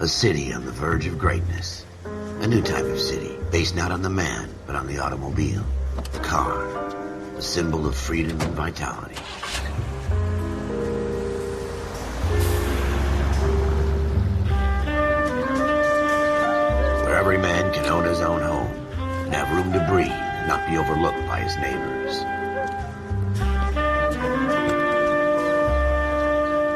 A city on the verge of greatness. A new type of city, based not on the man, but on the automobile. The car. The symbol of freedom and vitality. Where every man can own his own home, and have room to breathe, and not be overlooked by his neighbors.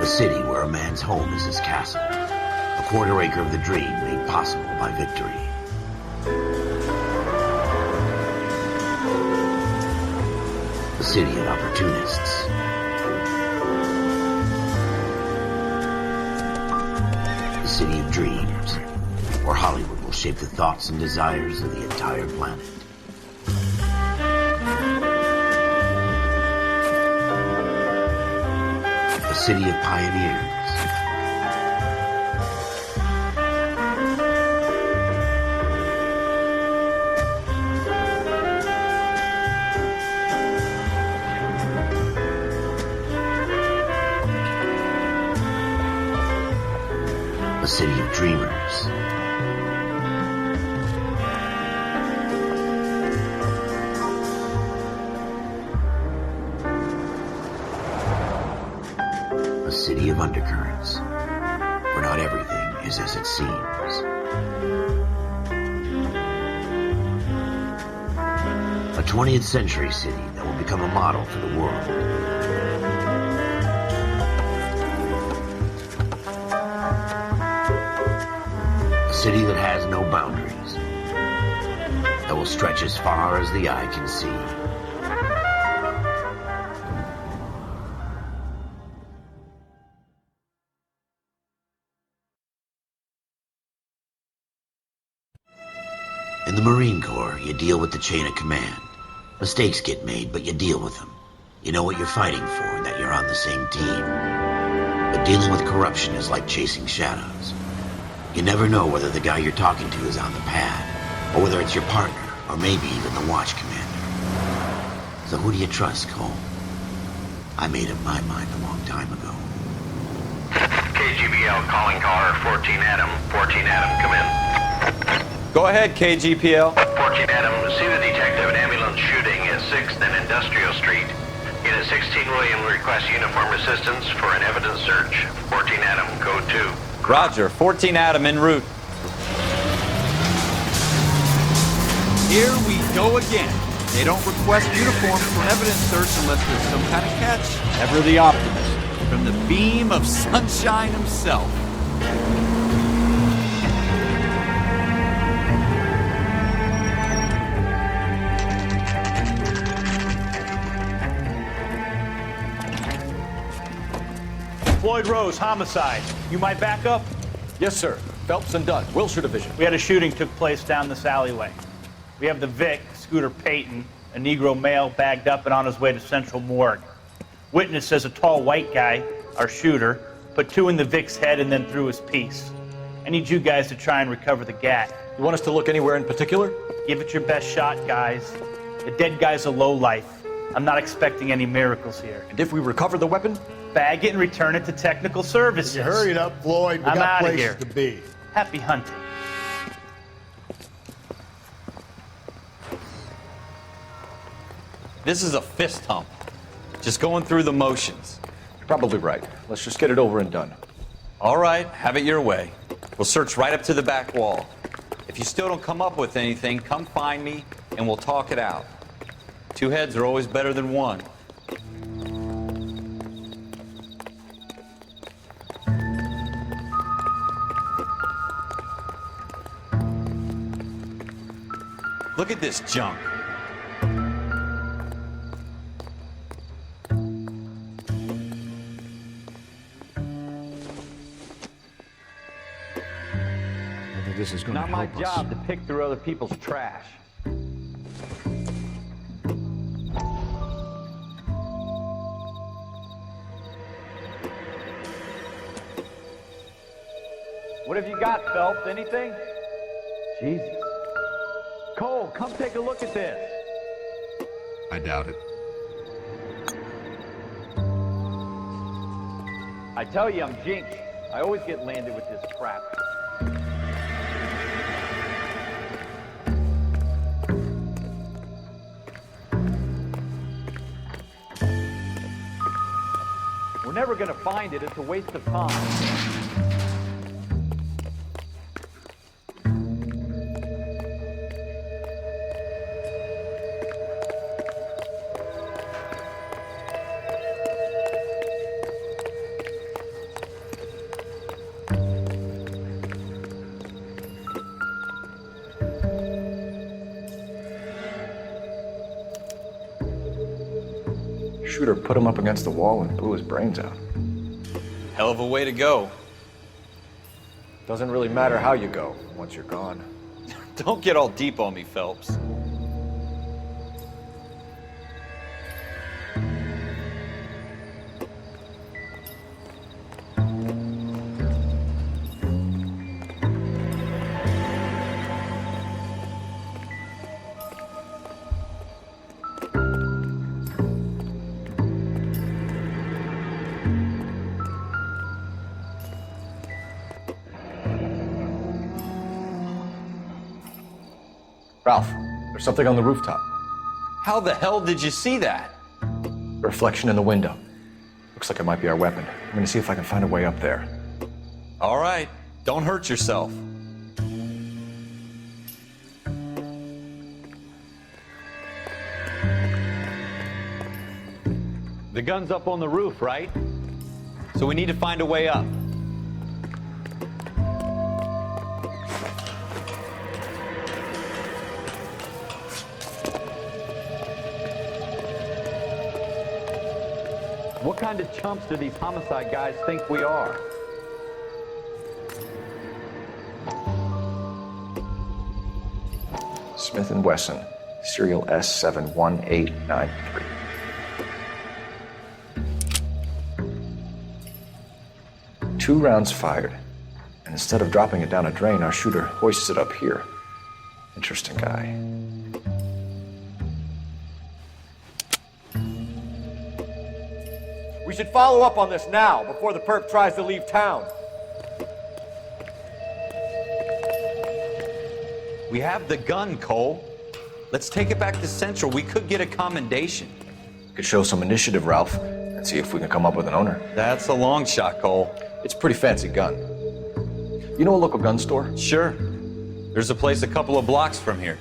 A city where a man's home is his castle. A quarter acre of the dream made possible by victory. A city of opportunists. A city of dreams, where Hollywood will shape the thoughts and desires of the entire planet. A city of pioneers. A city of dreamers. A city of undercurrents, where not everything is as it seems. A 20th century city that will become a model for the world. A city that has no boundaries, that will stretch as far as the eye can see. In the Marine Corps, you deal with the chain of command. Mistakes get made, but you deal with them. You know what you're fighting for and that you're on the same team. But dealing with corruption is like chasing shadows. You never know whether the guy you're talking to is on the pad, or whether it's your partner, or maybe even the watch commander. So who do you trust, Cole? I made up my mind a long time ago. KGBL calling caller 14 Adam. 14 Adam, come in. Go ahead, KGPL. 14 Adam, see the detective at ambulance shooting at 6th and Industrial Street. Unit 16 William requests uniform assistance for an evidence search. 14 Adam, code 2. Roger, 14 Adam en route. Here we go again. They don't request uniforms for evidence search unless there's some kind of catch. Ever the optimist. From the beam of sunshine himself. Floyd Rose, homicide. You might back up? Yes, sir. Phelps and Dunn, Wilshire Division. We had a shooting took place down this alleyway. We have the Vic, Scooter Payton, a Negro male bagged up and on his way to Central Morgue. Witness says a tall white guy, our shooter, put 2 in the Vic's head and then threw his piece. I need you guys to try and recover the gat. You want us to look anywhere in particular? Give it your best shot, guys. The dead guy's a lowlife. I'm not expecting any miracles here. And if we recover the weapon? Bag it and return it to technical services. You hurry it up, Floyd. We I'm got outta places here. to be. Happy hunting. This is a fist hump. Just going through the motions. You're probably right. Let's just get it over and done. All right, have it your way. We'll search right up to the back wall. If you still don't come up with anything, come find me and we'll talk it out. 2 heads are always better than 1. Look at this junk. Whether this is going to Not my help us. job to pick through other people's trash. What have you got, Phelps? Anything? Jesus. Cole, come take a look at this. I doubt it. I tell you, I'm jinxed. I always get landed with this crap. We're never going to find it. It's a waste of time. Shooter put him up against the wall and blew his brains out. Hell of a way to go. Doesn't really matter how you go once you're gone. Don't get all deep on me, Phelps. Ralph, there's something on the rooftop. How the hell did you see that? A reflection in the window. Looks like it might be our weapon. I'm gonna see if I can find a way up there. All right, don't hurt yourself. The gun's up on the roof, right? So we need to find a way up. What kind of chumps do these homicide guys think we are? Smith & Wesson, serial S71893. Two rounds fired, and instead of dropping it down a drain, our shooter hoists it up here. Interesting guy. We should follow up on this now, before the perp tries to leave town. We have the gun, Cole. Let's take it back to Central. We could get a commendation. Could show some initiative, Ralph, and see if we can come up with an owner. That's a long shot, Cole. It's a pretty fancy gun. You know a local gun store? Sure. There's a place a couple of blocks from here.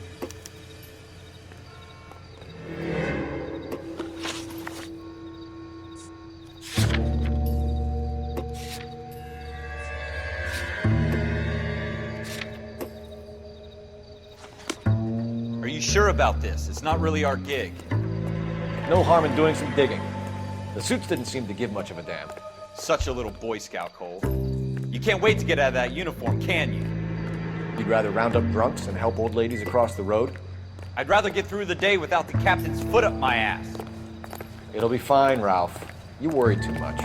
Are you sure about this? It's not really our gig. No harm in doing some digging. The suits didn't seem to give much of a damn. Such a little Boy Scout, Cole. You can't wait to get out of that uniform, can you? You'd rather round up drunks and help old ladies across the road? I'd rather get through the day without the captain's foot up my ass. It'll be fine, Ralph. You worry too much.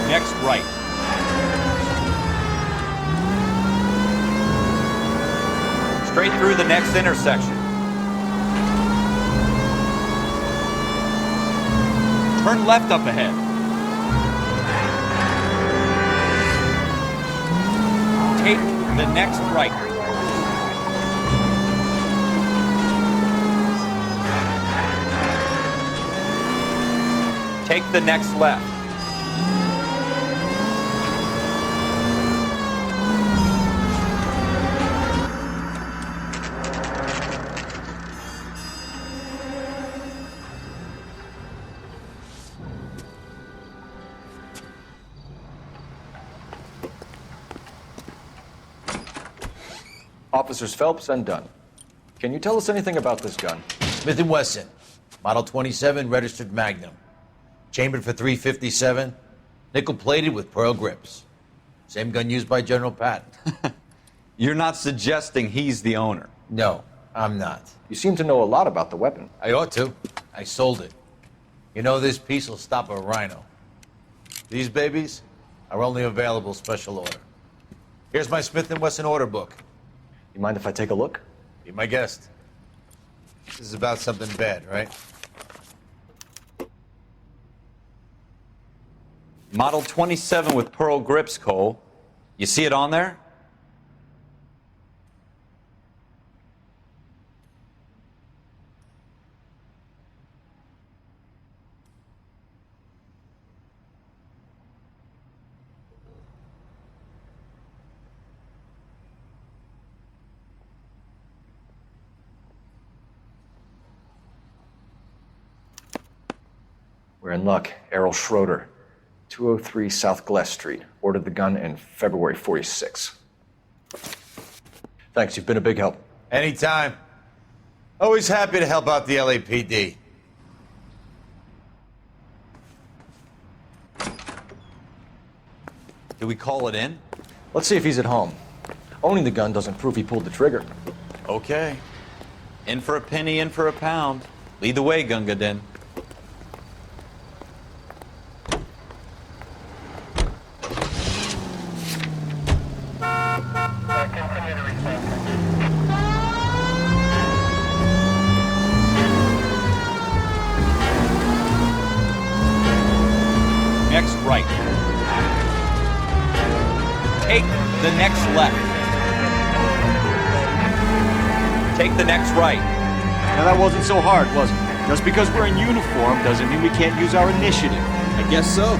Next right. Straight through the next intersection. Turn left up ahead. Take the next right. Take the next left. Officers Phelps and Dunn. Can you tell us anything about this gun? Smith & Wesson, Model 27, registered Magnum. Chambered for .357, nickel-plated with pearl grips. Same gun used by General Patton. You're not suggesting he's the owner? No, I'm not. You seem to know a lot about the weapon. I ought to. I sold it. You know, this piece will stop a rhino. These babies are only available special order. Here's my Smith & Wesson order book. You mind if I take a look? Be my guest. This is about something bad, right? Model 27 with pearl grips, Cole. You see it on there? We're in luck. Errol Schroeder, 203 South Glass Street. Ordered the gun in February '46. Thanks, you've been a big help. Anytime. Always happy to help out the LAPD. Do we call it in? Let's see if he's at home. Owning the gun doesn't prove he pulled the trigger. Okay. In for a penny, in for a pound. Lead the way, Gunga Din. Next right. Take the next left. Take the next right. Now that wasn't so hard, was it? Just because we're in uniform doesn't mean we can't use our initiative. I guess so.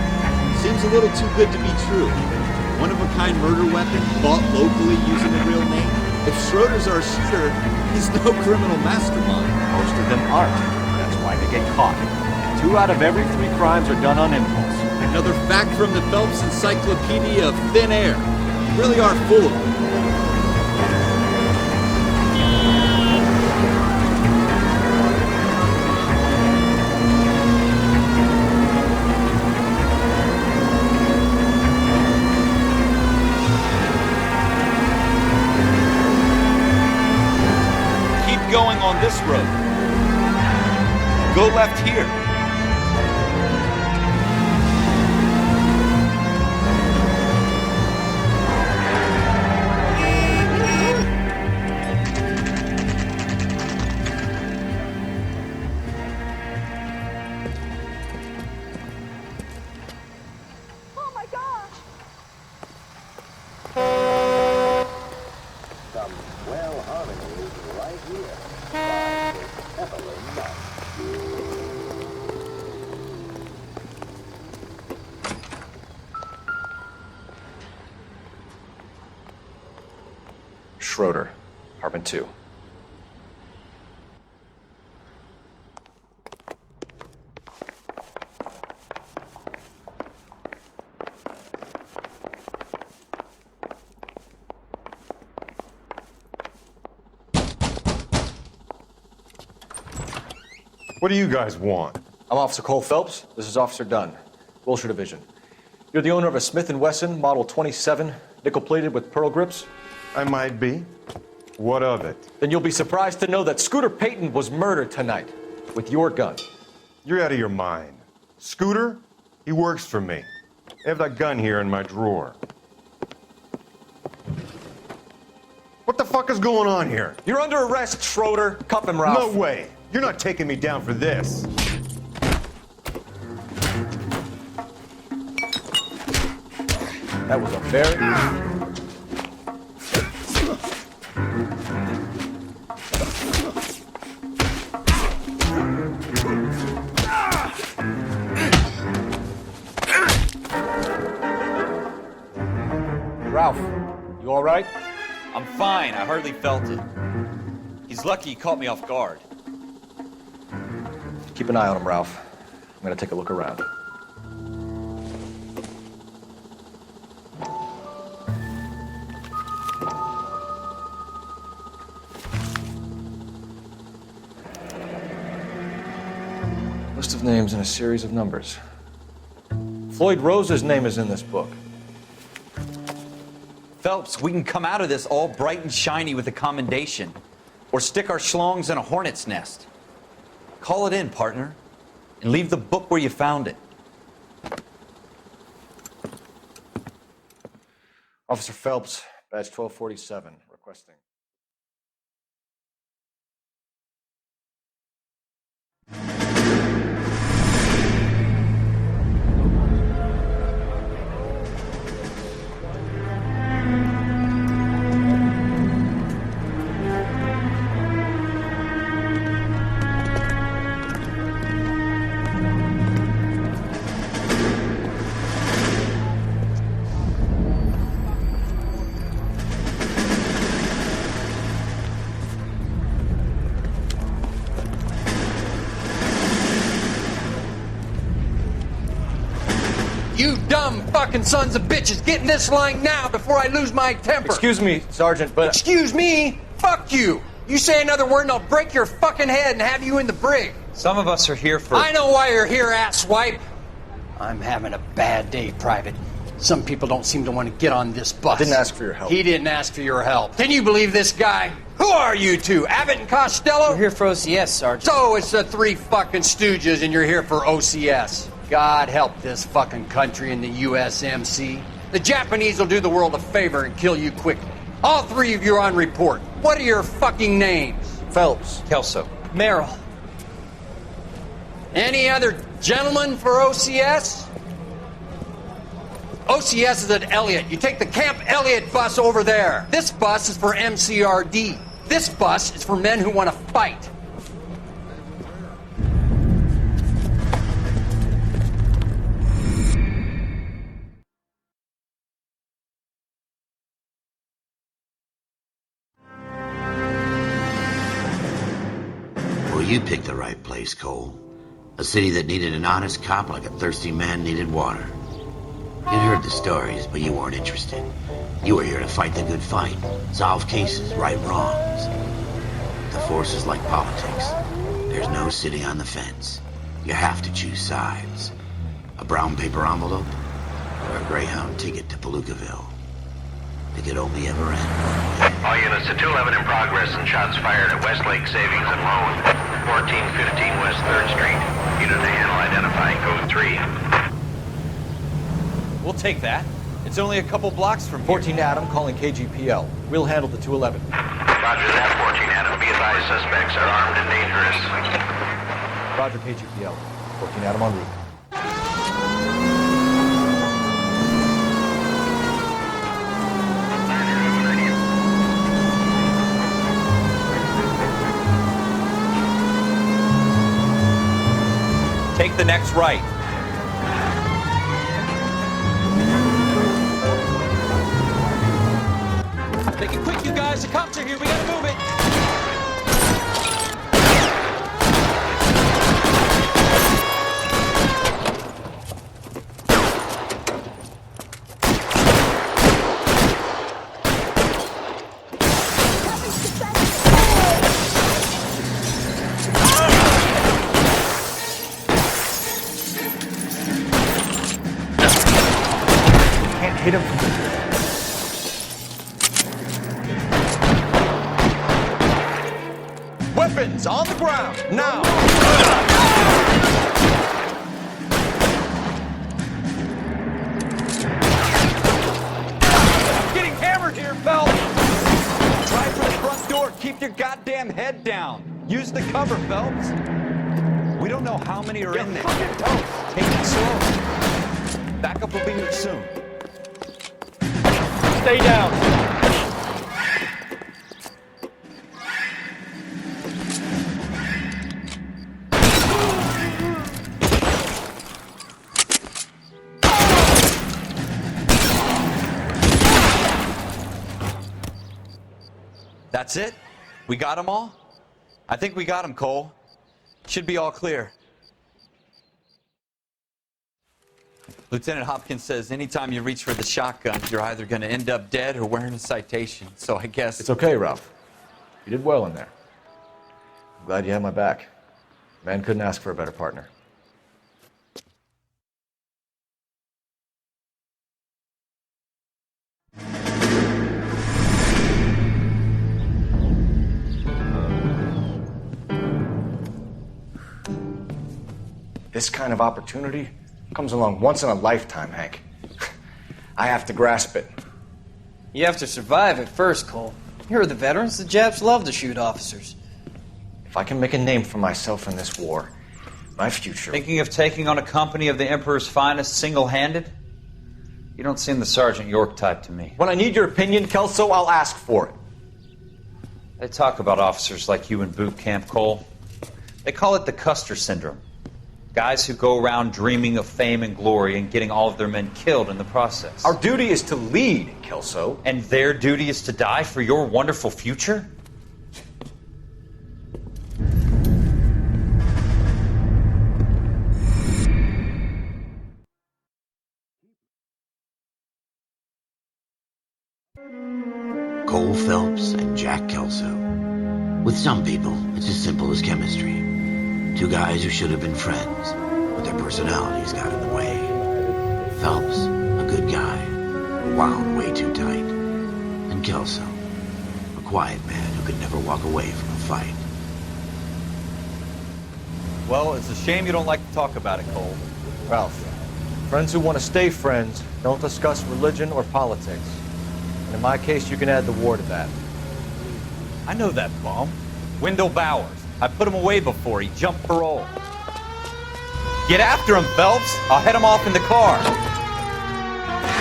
Seems a little too good to be true. One-of-a-kind murder weapon bought locally using a real name. If Schroeder's our shooter, he's no criminal mastermind. Most of them aren't. That's why they get caught. 2 out of every 3 crimes are done on impulse. Another fact from the Phelps Encyclopedia of Thin Air. You really are full of it. Keep going on this road. Go left here. Schroeder, apartment 2. What do you guys want? I'm Officer Cole Phelps. This is Officer Dunn, Wilshire Division. You're the owner of a Smith & Wesson Model 27, nickel-plated with pearl grips? I might be. What of it? Then you'll be surprised to know that Scooter Payton was murdered tonight with your gun. You're out of your mind. Scooter? He works for me. I have that gun here in my drawer. What the fuck is going on here? You're under arrest, Schroeder. Cuff him, Ralph. No way. You're not taking me down for this. That was a very... Ralph, you all right? I'm fine. I hardly felt it. He's lucky he caught me off guard. Keep an eye on him, Ralph. I'm gonna take a look around. List of names and a series of numbers. Floyd Rose's name is in this book. Phelps, we can come out of this all bright and shiny with a commendation, or stick our schlongs in a hornet's nest. Call it in, partner, and leave the book where you found it. Officer Phelps, badge 1247, requesting. You dumb fucking sons of bitches, get in this line now before I lose my temper. Excuse me, Sergeant, but... Excuse me? Fuck you. You say another word and I'll break your fucking head and have you in the brig. Some of us are here for... I know why you're here, asswipe. I'm having a bad day, Private. Some people don't seem to want to get on this bus. I didn't ask for your help. He didn't ask for your help. Can you believe this guy? Who are you two? Abbott and Costello? We're here for OCS, Sergeant. So it's the three fucking stooges and you're here for OCS. God help this fucking country and the USMC. The Japanese will do the world a favor and kill you quickly. All three of you are on report. What are your fucking names? Phelps. Kelso. Merrill. Any other gentlemen for OCS? OCS is at Elliott. You take the Camp Elliott bus over there. This bus is for MCRD. This bus is for men who want to fight. Well, you picked the right place, Cole. A city that needed an honest cop like a thirsty man needed water. You'd heard the stories, but you weren't interested. You were here to fight the good fight, solve cases, right wrongs. The force is like politics. There's no sitting on the fence. You have to choose sides. A brown paper envelope or a Greyhound ticket to Palookaville. It could only ever end one way. All units to 211 in progress and shots fired at Westlake Savings and Loan, 1415 West 3rd Street. Unit to handle identifying code 3. We'll take that. It's only a couple blocks from here. 14 Adam calling KGPL. We'll handle the 211. Roger that, 14 Adam. Be advised, suspects are armed and dangerous. Roger, KGPL. 14 Adam en route. Take the next right. Make it quick, you guys. The cops are here. We gotta move it. Can't hit him from the rear. Weapons on the ground, now! I'm getting hammered here, Phelps! Try for the front door. Keep your goddamn head down. Use the cover, Phelps. We don't know how many are in there. Take it slow. Backup will be here soon. Stay down. That's it? We got them all? I think we got them, Cole. Should be all clear. Lieutenant Hopkins says anytime you reach for the shotgun, you're either going to end up dead or wearing a citation. So I guess... It's okay, Ralph. You did well in there. I'm glad you had my back. Man couldn't ask for a better partner. This kind of opportunity comes along once in a lifetime, Hank. I have to grasp it. You have to survive it first, Cole. Here are the veterans. The Japs love to shoot officers. If I can make a name for myself in this war, my future... Thinking of taking on a company of the Emperor's finest single-handed? You don't seem the Sergeant York type to me. When I need your opinion, Kelso, I'll ask for it. They talk about officers like you in boot camp, Cole. They call it the Custer Syndrome. Guys who go around dreaming of fame and glory and getting all of their men killed in the process. Our duty is to lead, Kelso. And their duty is to die for your wonderful future? Cole Phelps and Jack Kelso. With some people, it's as simple as chemistry. Two guys who should have been friends, but their personalities got in the way. Phelps, a good guy, wound way too tight. And Kelso, a quiet man who could never walk away from a fight. Well, it's a shame you don't like to talk about it, Cole. Ralph, friends who want to stay friends don't discuss religion or politics. And in my case, you can add the war to that. I know that bum. Wendell Bowers. I put him away before he jumped parole. Get after him, Phelps. I'll head him off in the car.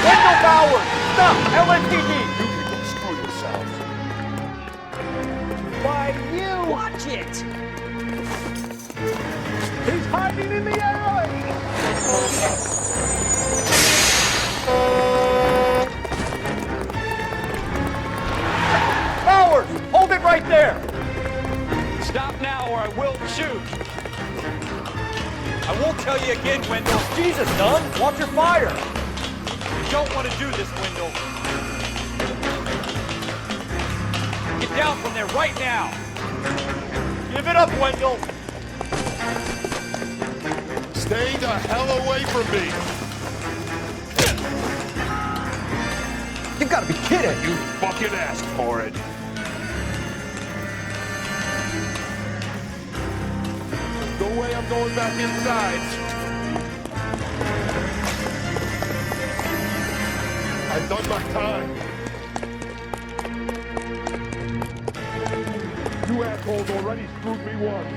Wendell Bowers! Stop! LAPD! You can go screw yourselves. Why, you! Watch it! He's hiding in the alley! Bowers! Hold it right there! Stop now or I will shoot. I won't tell you again, Wendell. Jesus, son! Watch your fire! You don't want to do this, Wendell. Get down from there right now. Give it up, Wendell! Stay the hell away from me. You gotta be kidding! You fucking asked for it. No way I'm going back inside. I've done my time. You assholes already screwed me once.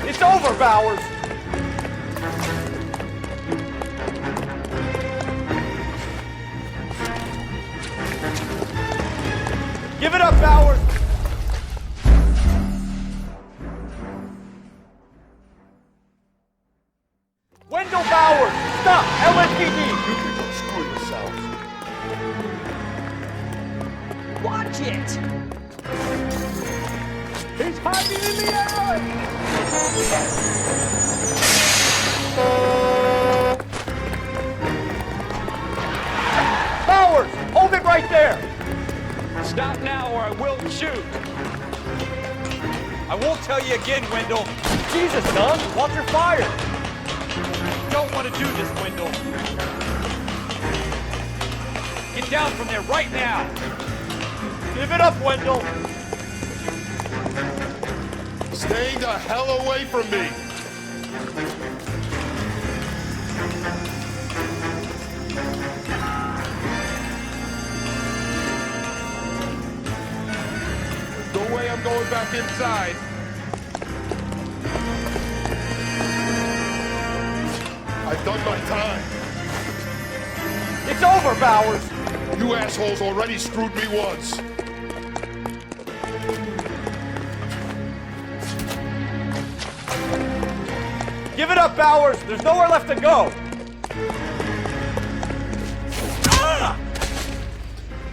It's over, Bowers! Give it up, Bowers! Wendell Bowers! Stop! LAPD! You can go screw yourselves. Watch it! He's hiding in the alley! Bowers! Hold it right there! Stop now or I will shoot. I won't tell you again, Wendell. Jesus, son! Watch your fire! You don't want to do this, Wendell. Get down from there right now. Give it up, Wendell! Stay the hell away from me. No way I'm going back inside. I've done my time. It's over, Bowers! You assholes already screwed me once. Give it up, Bowers! There's nowhere left to go!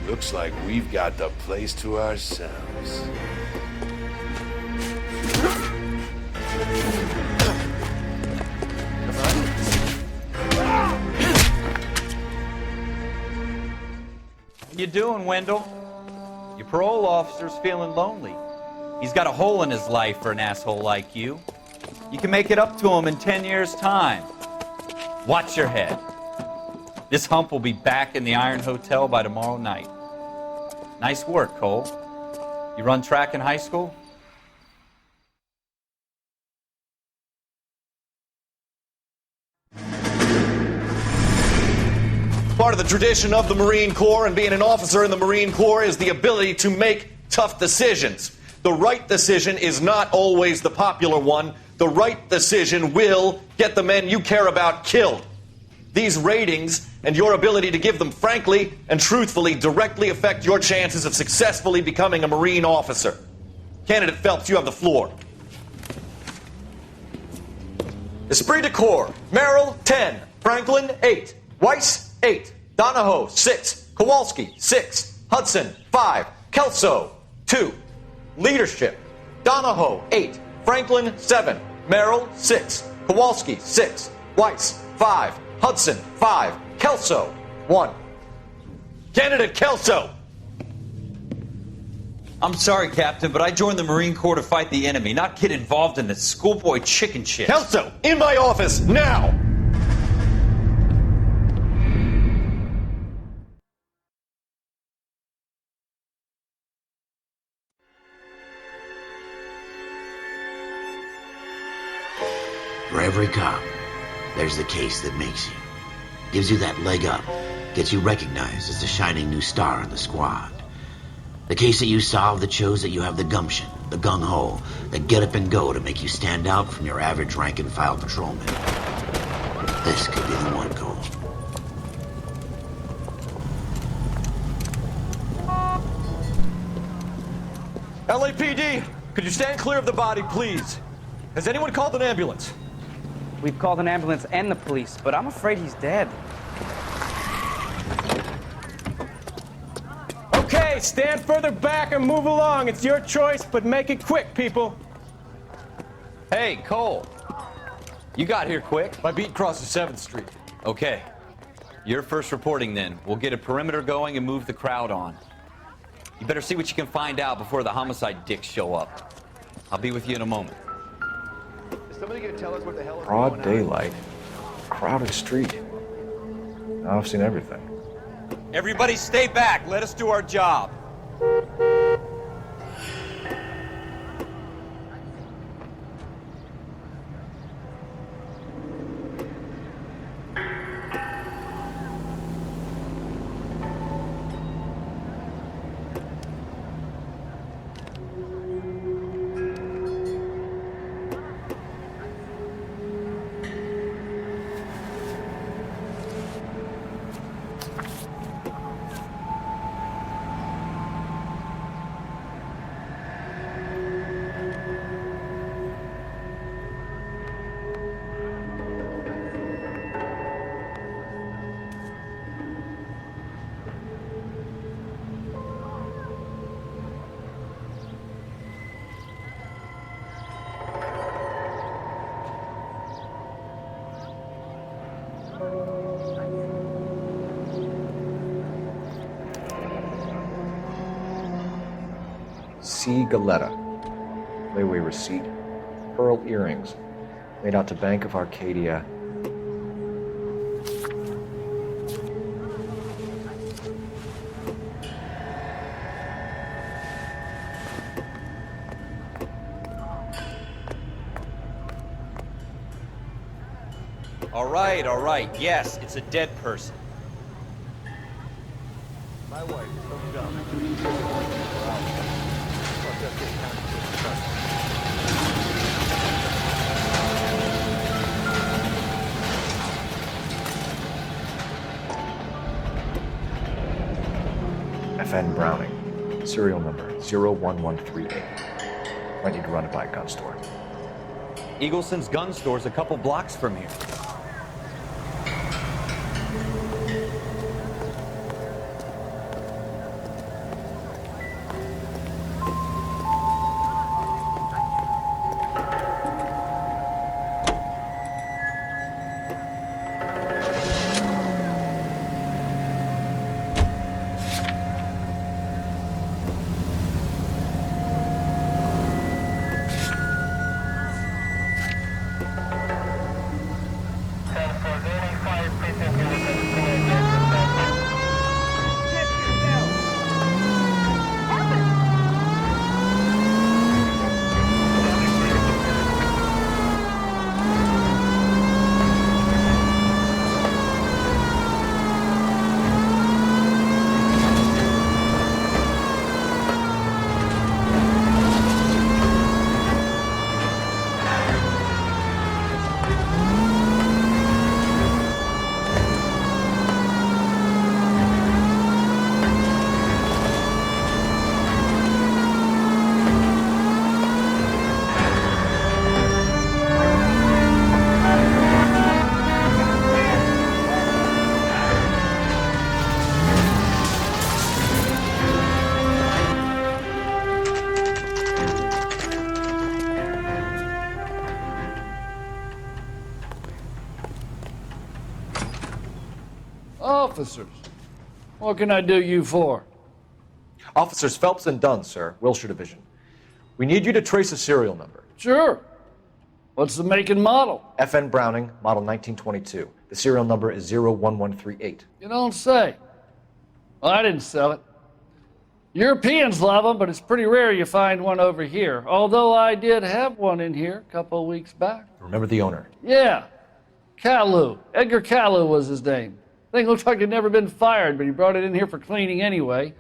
Looks like we've got the place to ourselves. How you doing, Wendell? Your parole officer's feeling lonely. He's got a hole in his life for an asshole like you. You can make it up to him in 10 years' time. Watch your head. This hump will be back in the Iron Hotel by tomorrow night. Nice work, Cole. You run track in high school? Part of the tradition of the Marine Corps and being an officer in the Marine Corps is the ability to make tough decisions. The right decision is not always the popular one. The right decision will get the men you care about killed. These ratings and your ability to give them frankly and truthfully directly affect your chances of successfully becoming a Marine officer. Candidate Phelps, you have the floor. Esprit de Corps, Merrill, 10. Franklin, 8. Weiss, 8. Donahoe, 6. Kowalski, 6. Hudson, 5. Kelso, 2. Leadership, Donahoe, 8. Franklin, 7. Merrill, 6. Kowalski, 6. Weiss, 5. Hudson, 5. Kelso, 1. Candidate Kelso. I'm sorry, Captain, but I joined the Marine Corps to fight the enemy, not get involved in this schoolboy chicken shit. Kelso, in my office, now! For every cop, there's the case that makes you. Gives you that leg up, gets you recognized as the shining new star in the squad. The case that you solve that shows that you have the gumption, the gung-ho, the get up and go to make you stand out from your average rank-and-file patrolman. This could be the one, Cole. LAPD, could you stand clear of the body, please? Has anyone called an ambulance? We've called an ambulance and the police, but I'm afraid he's dead. Okay, stand further back and move along. It's your choice, but make it quick, people. Hey, Cole. You got here quick. My beat crosses 7th Street. Okay. You're first reporting then. We'll get a perimeter going and move the crowd on. You better see what you can find out before the homicide dicks show up. I'll be with you in a moment. Is somebody gonna tell us what the hell is broad daylight, crowded street. Now I've seen everything. Everybody stay back. Let us do our job. C. Galetta. Layaway receipt. Pearl earrings. Made out to Bank of Arcadia. All right. Yes, it's a dead person. My wife is hooked up. FN Browning. Serial number 01138. Might need to run it by a gun store. Eagleson's gun store's a couple blocks from here. Officers, what can I do you for? Officers Phelps and Dunn, sir, Wilshire Division. We need you to trace a serial number. Sure. What's the make and model? FN Browning, model 1922. The serial number is 01138. You don't say. Well, I didn't sell it. Europeans love them, but it's pretty rare you find one over here. Although I did have one in here a couple of weeks back. Remember the owner? Yeah. Kalu. Edgar Kalu was his name. Thing looked like it'd never been fired, but he brought it in here for cleaning anyway.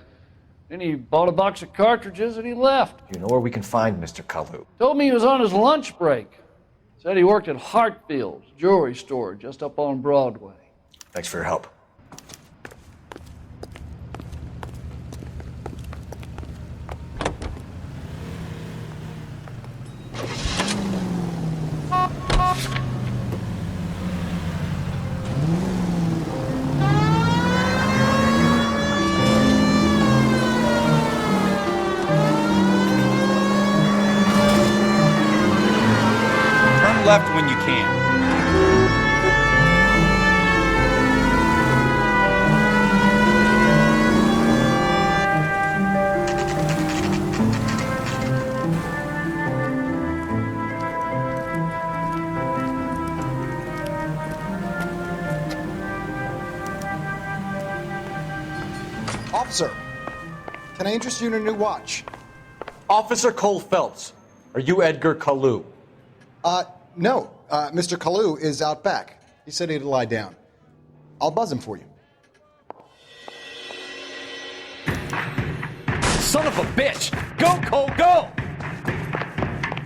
Then he bought a box of cartridges and he left. You know where we can find Mr. Kalu? Told me he was on his lunch break. Said he worked at Hartfield's jewelry store just up on Broadway. Thanks for your help. Left when you can. Officer, can I interest you in a new watch? Officer Cole Phelps, are you Edgar Kalu? No. Mr. Kalu is out back. He said he'd lie down. I'll buzz him for you. Son of a bitch! Go, Cole, go!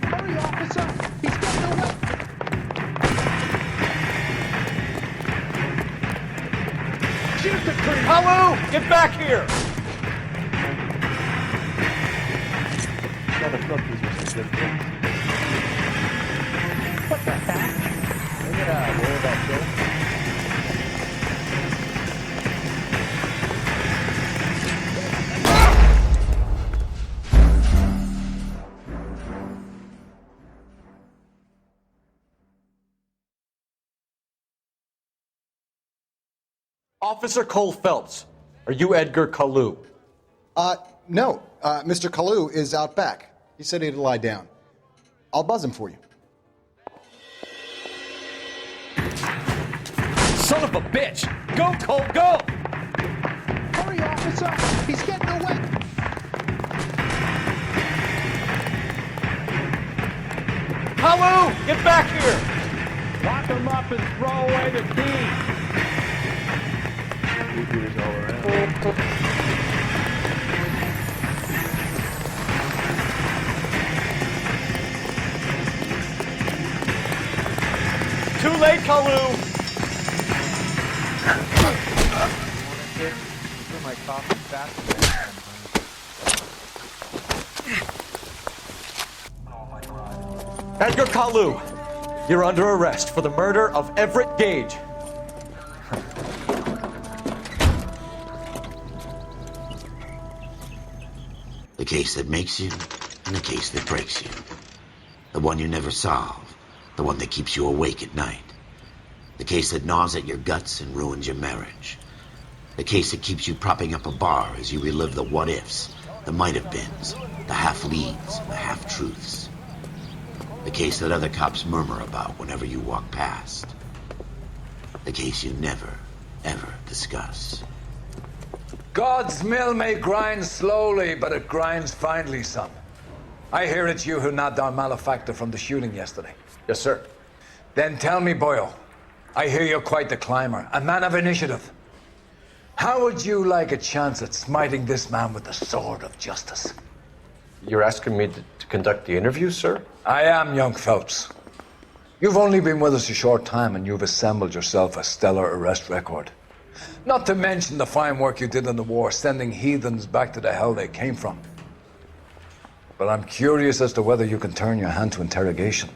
Hurry, officer! He's getting away! Shoot the tree! Hello! Get back here! What the heck? Look at that, roll that shit. Officer Cole Phelps, are you Edgar Kalu? No. Mr. Kalu is out back. He said he'd lie down. I'll buzz him for you. Son of a bitch! Go, Cole, go! Hurry, officer! He's getting away! Hello! Get back here! Lock him up and throw away the key! All around. Too late, Kalu! My coffee faster. Edgar Kalu, you're under arrest for the murder of Everett Gage. The case that makes you, and the case that breaks you. The one you never solve, the one that keeps you awake at night. The case that gnaws at your guts and ruins your marriage. The case that keeps you propping up a bar as you relive the what-ifs, the might-have-beens, the half-leads, the half-truths. The case that other cops murmur about whenever you walk past. The case you never, ever discuss. God's mill may grind slowly, but it grinds finely, son. I hear it's you who nabbed our malefactor from the shooting yesterday. Yes, sir. Then tell me, Boyle, I hear you're quite the climber, a man of initiative. How would you like a chance at smiting this man with the sword of justice? You're asking me to conduct the interview, sir? I am, young Phelps. You've only been with us a short time and you've assembled yourself a stellar arrest record. Not to mention the fine work you did in the war, sending heathens back to the hell they came from. But I'm curious as to whether you can turn your hand to interrogation.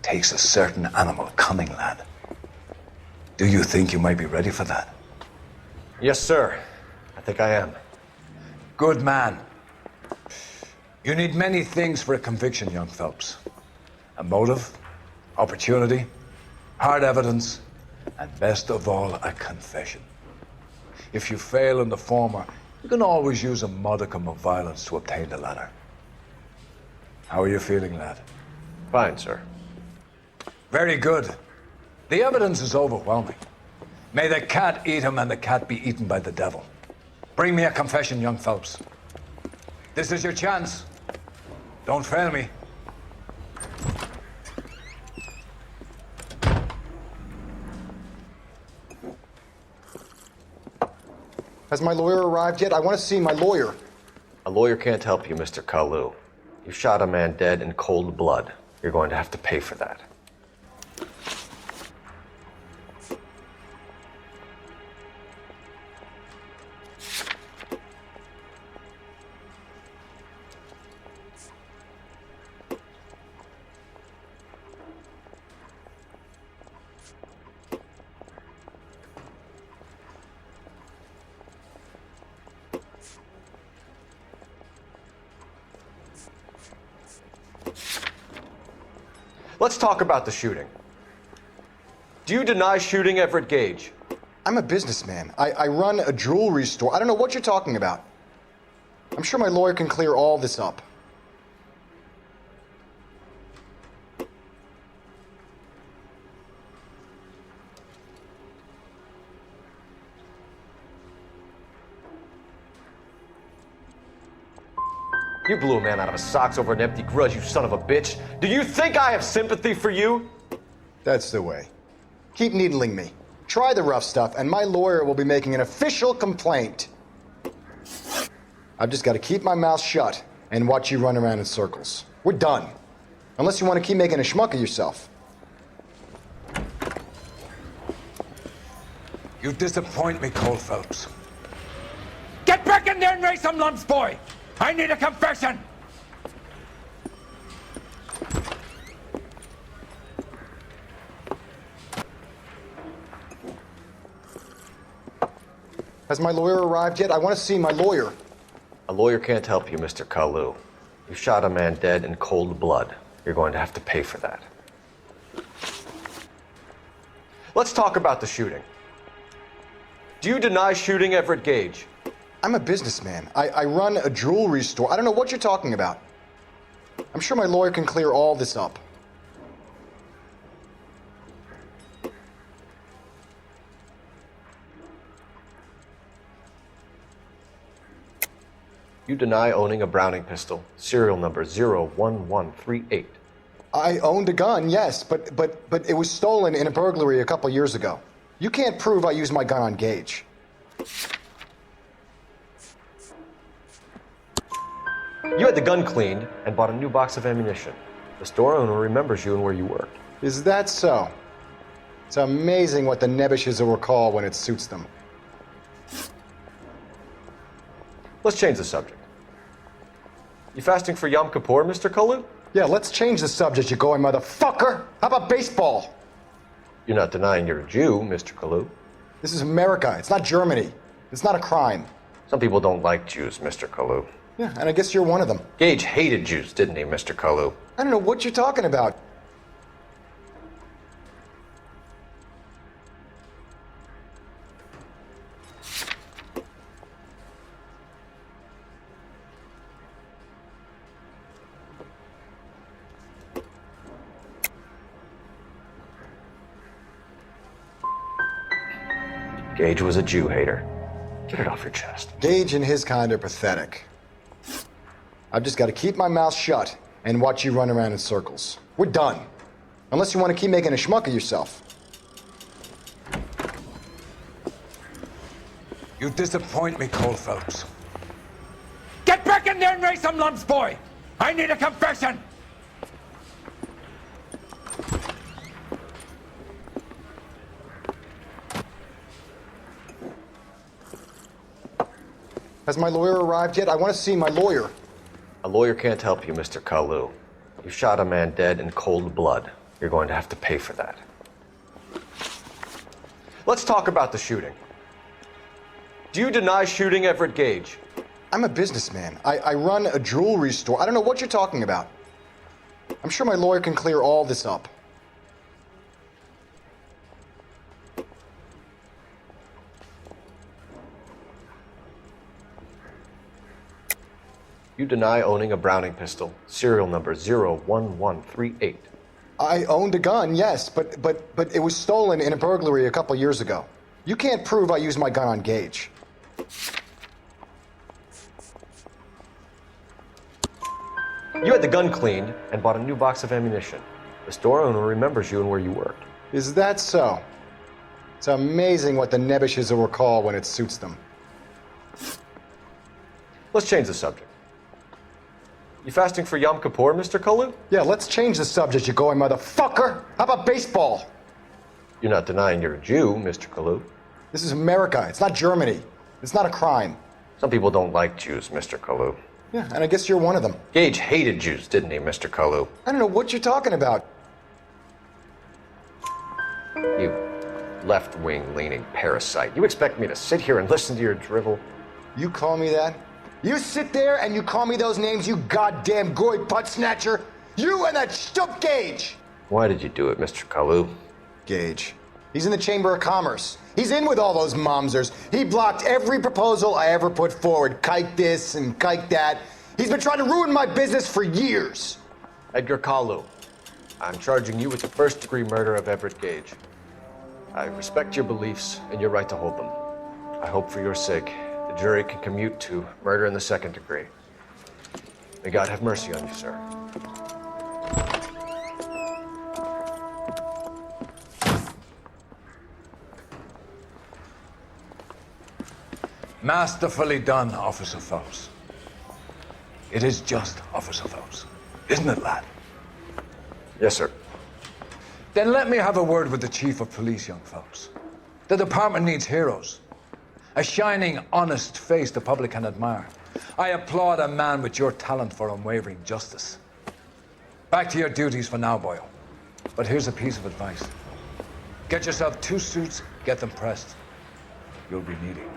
Takes a certain animal cunning, lad. Do you think you might be ready for that? Yes, sir. I think I am. Good man. You need many things for a conviction, young Phelps. A motive, opportunity, hard evidence, and best of all, a confession. If you fail in the former, you can always use a modicum of violence to obtain the latter. How are you feeling, lad? Fine, sir. Very good. The evidence is overwhelming. May the cat eat him and the cat be eaten by the devil. Bring me a confession, young Phelps. This is your chance. Don't fail me. Has my lawyer arrived yet? I want to see my lawyer. A lawyer can't help you, Mr. Kalu. You shot a man dead in cold blood. You're going to have to pay for that. Let's talk about the shooting. Do you deny shooting Everett Gage? I'm a businessman. I run a jewelry store. I don't know what you're talking about. I'm sure my lawyer can clear all this up. You blew a man out of his socks over an empty grudge, you son of a bitch. Do you think I have sympathy for you? That's the way. Keep needling me. Try the rough stuff, and my lawyer will be making an official complaint. I've just got to keep my mouth shut and watch you run around in circles. We're done. Unless you want to keep making a schmuck of yourself. You disappoint me, Cole Phelps. Get back in there and raise some lumps, boy! I need a confession! Has my lawyer arrived yet? I want to see my lawyer. A lawyer can't help you, Mr. Kalu. You shot a man dead in cold blood. You're going to have to pay for that. Let's talk about the shooting. Do you deny shooting Everett Gage? I'm a businessman. I run a jewelry store. I don't know what you're talking about. I'm sure my lawyer can clear all this up. You deny owning a Browning pistol, serial number 01138. I owned a gun, yes, but it was stolen in a burglary a couple years ago. You can't prove I used my gun on Gage. You had the gun cleaned and bought a new box of ammunition. The store owner remembers you and where you worked. Is that so? It's amazing what the nebbishes will recall when it suits them. Let's change the subject. You fasting for Yom Kippur, Mr. Kalu? Yeah, let's change the subject, you going motherfucker. How about baseball? You're not denying you're a Jew, Mr. Kalu. This is America. It's not Germany. It's not a crime. Some people don't like Jews, Mr. Kalu. Yeah, and I guess you're one of them. Gage hated Jews, didn't he, Mr. Kalu? I don't know what you're talking about. Gage was a Jew hater. Get it off your chest. Gage and his kind are pathetic. I've just got to keep my mouth shut and watch you run around in circles. We're done. Unless you want to keep making a schmuck of yourself. You disappoint me, Cole Phelps. Get back in there and raise some lumps, boy! I need a confession! Has my lawyer arrived yet? I want to see my lawyer. A lawyer can't help you, Mr. Kalu. You shot a man dead in cold blood. You're going to have to pay for that. Let's talk about the shooting. Do you deny shooting Everett Gage? I'm a businessman. I run a jewelry store. I don't know what you're talking about. I'm sure my lawyer can clear all this up. You deny owning a Browning pistol, serial number 01138. I owned a gun, yes, but it was stolen in a burglary a couple years ago. You can't prove I used my gun on Gage. You had the gun cleaned and bought a new box of ammunition. The store owner remembers you and where you worked. Is that so? It's amazing what the nebbishes will recall when it suits them. Let's change the subject. You fasting for Yom Kippur, Mr. Kalu? Yeah, let's change the subject, you going motherfucker. How about baseball? You're not denying you're a Jew, Mr. Kalu. This is America. It's not Germany. It's not a crime. Some people don't like Jews, Mr. Kalu. Yeah, and I guess you're one of them. Gage hated Jews, didn't he, Mr. Kalu? I don't know what you're talking about. You left-wing leaning parasite. You expect me to sit here and listen to your drivel? You call me that? You sit there and you call me those names, you goddamn goy putt snatcher? You and that stup Gage! Why did you do it, Mr. Kalu? Gage. He's in the Chamber of Commerce. He's in with all those momsers. He blocked every proposal I ever put forward. Kike this and kike that. He's been trying to ruin my business for years. Edgar Kalu, I'm charging you with the first-degree murder of Everett Gage. I respect your beliefs and your right to hold them. I hope for your sake the jury can commute to murder in the second degree. May God have mercy on you, sir. Masterfully done, Officer Phelps. It is just Officer Phelps, isn't it, lad? Yes, sir. Then let me have a word with the Chief of Police, young Phelps. The department needs heroes. A shining, honest face the public can admire. I applaud a man with your talent for unwavering justice. Back to your duties for now, Boyle. But here's a piece of advice. Get yourself 2 suits, get them pressed. You'll be needing.